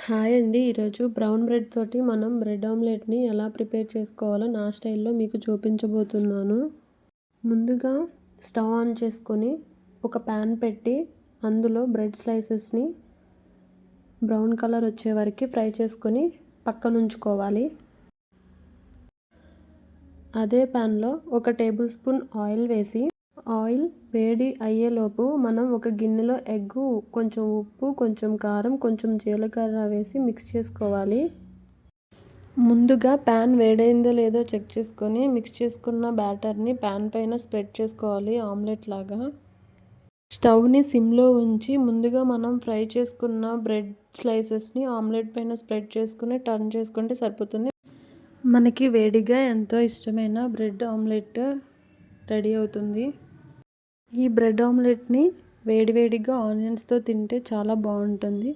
Hi అండి. ఈరోజు brown bread తోటి మనం బ్రెడ్ ఆమ్లెట్‌ని ఎలా ప్రిపేర్ చేసుకోవాలో నా స్టైల్‌లో మీకు చూపించబోతున్నాను. ముందుగా స్టవ్ ఆన్ చేసుకొని ఒక పాన్ పెట్టి అందులో బ్రెడ్ స్లైసెస్‌ని బ్రౌన్ కలర్ వచ్చే వరకు ఫ్రై చేసుకొని పక్కనుంచుకోవాలి. అదే పాన్‌లో ఒక టేబుల్ స్పూన్ ఆయిల్ వేసి ఆయిల్ వేడి అయ్యేలోపు మనం ఒక గిన్నెలో ఎగ్గు, కొంచెం ఉప్పు, కొంచెం కారం, కొంచెం జీలకర్ర వేసి మిక్స్ చేసుకోవాలి. ముందుగా ప్యాన్ వేడైందో లేదో చెక్ చేసుకొని మిక్స్ చేసుకున్న బ్యాటర్ని ప్యాన్ పైన స్ప్రెడ్ చేసుకోవాలి ఆమ్లెట్ లాగా. స్టవ్ని సిమ్లో ఉంచి ముందుగా మనం ఫ్రై చేసుకున్న బ్రెడ్ స్లైసెస్ని ఆమ్లెట్ పైన స్ప్రెడ్ చేసుకుని టర్న్ చేసుకుంటే సరిపోతుంది. మనకి వేడిగా ఎంతో ఇష్టమైన బ్రెడ్ ఆమ్లెట్ రెడీ అవుతుంది. ఈ బ్రెడ్ ఆమ్లెట్‌ని వేడివేడిగా ఆనియన్స్‌తో తింటే చాలా బాగుంటుంది.